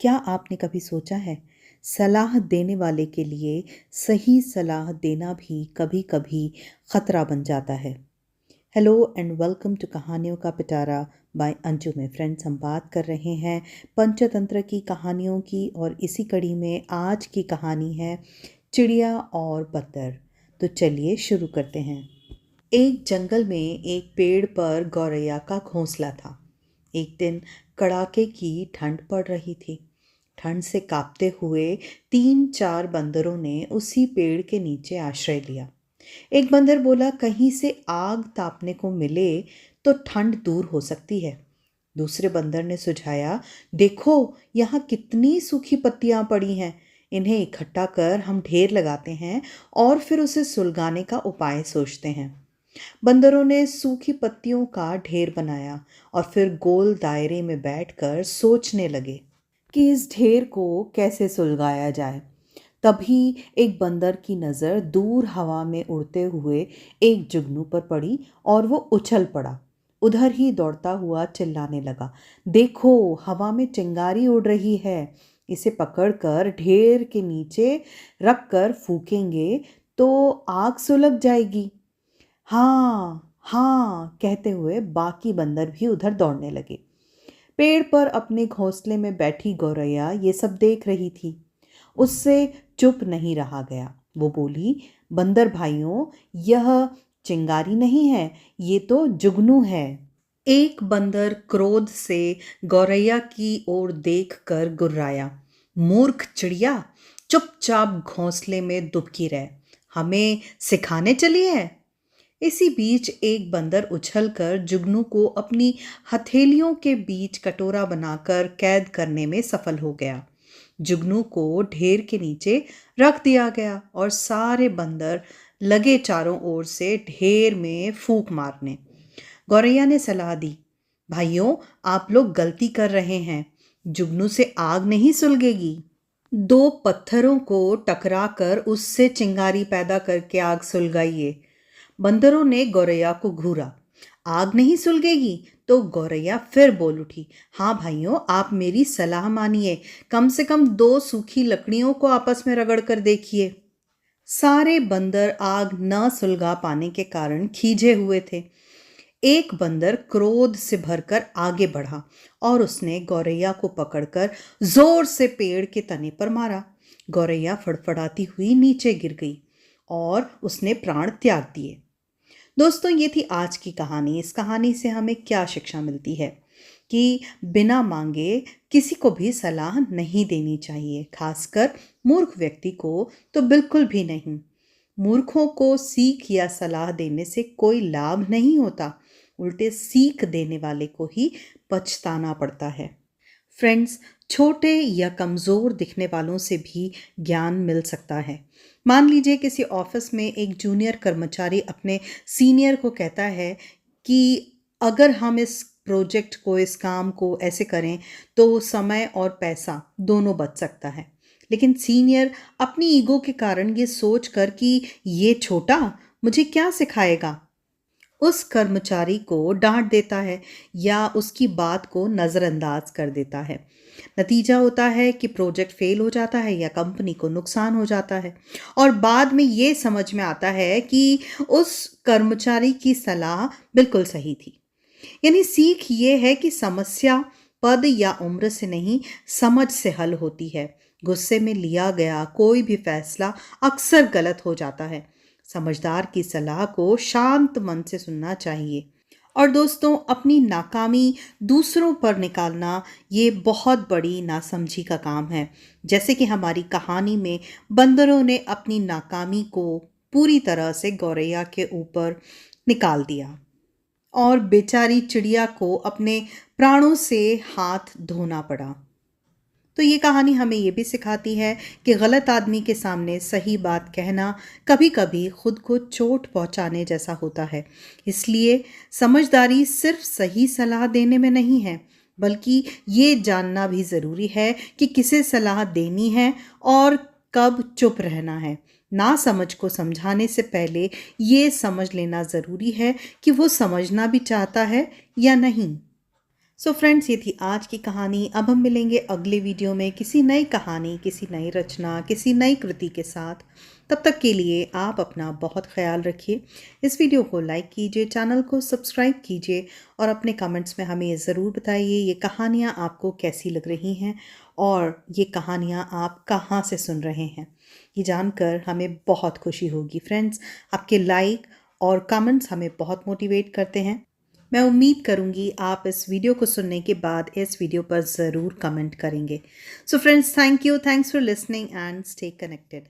क्या आपने कभी सोचा है, सलाह देने वाले के लिए सही सलाह देना भी कभी-कभी खतरा बन जाता है। हेलो एंड वेलकम टू कहानियों का पिटारा बाय अंजू में। फ्रेंड्स, हम बात कर रहे हैं पंचतंत्र की कहानियों की और इसी कड़ी में आज की कहानी है चिड़िया और बंदर। तो चलिए शुरू करते हैं। एक जंगल में एक पेड़ पर गौरैया का घोंसला था। एक दिन कड़ाके की ठंड पड़ रही थी। ठंड से कांपते हुए 3-4 बंदरों ने उसी पेड़ के नीचे आश्रय लिया। एक बंदर बोला, कहीं से आग तापने को मिले तो ठंड दूर हो सकती है। दूसरे बंदर ने सुझाया, देखो यहाँ कितनी सूखी पत्तियां पड़ी हैं, इन्हें इकट्ठा कर हम ढेर लगाते हैं और फिर उसे सुलगाने का उपाय सोचते हैं। बंदरों ने सूखी पत्तियों का ढेर बनाया और फिर गोल दायरे में बैठकर सोचने लगे कि इस ढेर को कैसे सुलगाया जाए। तभी एक बंदर की नज़र दूर हवा में उड़ते हुए एक जुगनू पर पड़ी और वो उछल पड़ा। उधर ही दौड़ता हुआ चिल्लाने लगा, देखो हवा में चिंगारी उड़ रही है, इसे पकड़कर ढेर के नीचे रख कर फूकेंगे तो आग सुलग जाएगी। हाँ हाँ कहते हुए बाकी बंदर भी उधर दौड़ने लगे। पेड़ पर अपने घोंसले में बैठी गौरैया ये सब देख रही थी। उससे चुप नहीं रहा गया। वो बोली, बंदर भाइयों, यह चिंगारी नहीं है, ये तो जुगनू है। एक बंदर क्रोध से गौरैया की ओर देखकर गुर्राया, मूर्ख चिड़िया, चुपचाप घोंसले में दुबकी रह, हमें सिखाने चली है। इसी बीच एक बंदर उछलकर जुगनू को अपनी हथेलियों के बीच कटोरा बनाकर कैद करने में सफल हो गया। जुगनू को ढेर के नीचे रख दिया गया और सारे बंदर लगे चारों ओर से ढेर में फूंक मारने। गौरैया ने सलाह दी, भाइयों आप लोग गलती कर रहे हैं, जुगनू से आग नहीं सुलगेगी। दो पत्थरों को टकराकर उससे चिंगारी पैदा करके आग सुलगाइए। बंदरों ने गौरैया को घूरा, आग नहीं सुलगेगी। तो गौरैया फिर बोल उठी, हाँ भाइयों आप मेरी सलाह मानिए, कम से कम 2 सूखी लकड़ियों को आपस में रगड़ कर देखिए। सारे बंदर आग न सुलगा पाने के कारण खींचे हुए थे। एक बंदर क्रोध से भरकर आगे बढ़ा और उसने गौरैया को पकड़कर जोर से पेड़ के तने पर मारा। गौरैया फड़फड़ाती हुई नीचे गिर गई और उसने प्राण त्याग दिए। दोस्तों, ये थी आज की कहानी। इस कहानी से हमें क्या शिक्षा मिलती है कि बिना मांगे किसी को भी सलाह नहीं देनी चाहिए, खासकर मूर्ख व्यक्ति को तो बिल्कुल भी नहीं। मूर्खों को सीख या सलाह देने से कोई लाभ नहीं होता, उल्टे सीख देने वाले को ही पछताना पड़ता है। फ्रेंड्स, छोटे या कमज़ोर दिखने वालों से भी ज्ञान मिल सकता है। मान लीजिए किसी ऑफिस में एक जूनियर कर्मचारी अपने सीनियर को कहता है कि अगर हम इस प्रोजेक्ट को, इस काम को ऐसे करें तो समय और पैसा दोनों बच सकता है। लेकिन सीनियर अपनी ईगो के कारण ये सोच कर कि ये छोटा मुझे क्या सिखाएगा, उस कर्मचारी को डांट देता है या उसकी बात को नज़रअंदाज कर देता है। नतीजा होता है कि प्रोजेक्ट फेल हो जाता है या कंपनी को नुकसान हो जाता है और बाद में ये समझ में आता है कि उस कर्मचारी की सलाह बिल्कुल सही थी। यानी सीख ये है कि समस्या पद या उम्र से नहीं, समझ से हल होती है। गुस्से में लिया गया कोई भी फैसला अक्सर गलत हो जाता है। समझदार की सलाह को शांत मन से सुनना चाहिए। और दोस्तों, अपनी नाकामी दूसरों पर निकालना ये बहुत बड़ी नासमझी का काम है। जैसे कि हमारी कहानी में बंदरों ने अपनी नाकामी को पूरी तरह से गौरैया के ऊपर निकाल दिया और बेचारी चिड़िया को अपने प्राणों से हाथ धोना पड़ा। तो ये कहानी हमें ये भी सिखाती है कि गलत आदमी के सामने सही बात कहना कभी कभी खुद को चोट पहुंचाने जैसा होता है। इसलिए समझदारी सिर्फ सही सलाह देने में नहीं है, बल्कि ये जानना भी ज़रूरी है कि किसे सलाह देनी है और कब चुप रहना है। ना समझ को समझाने से पहले ये समझ लेना ज़रूरी है कि वो समझना भी चाहता है या नहीं। सो फ्रेंड्स, ये थी आज की कहानी। अब हम मिलेंगे अगले वीडियो में किसी नई कहानी, किसी नई रचना, किसी नई कृति के साथ। तब तक के लिए आप अपना बहुत ख्याल रखिए। इस वीडियो को लाइक कीजिए, चैनल को सब्सक्राइब कीजिए और अपने कमेंट्स में हमें ज़रूर बताइए ये कहानियाँ आपको कैसी लग रही हैं और ये कहानियाँ आप कहाँ से सुन रहे हैं। ये जानकर हमें बहुत खुशी होगी फ्रेंड्स। आपके लाइक और कमेंट्स हमें बहुत मोटिवेट करते हैं। मैं उम्मीद करूंगी आप इस वीडियो को सुनने के बाद इस वीडियो पर ज़रूर कमेंट करेंगे। So friends, thank you, thanks for listening and stay connected.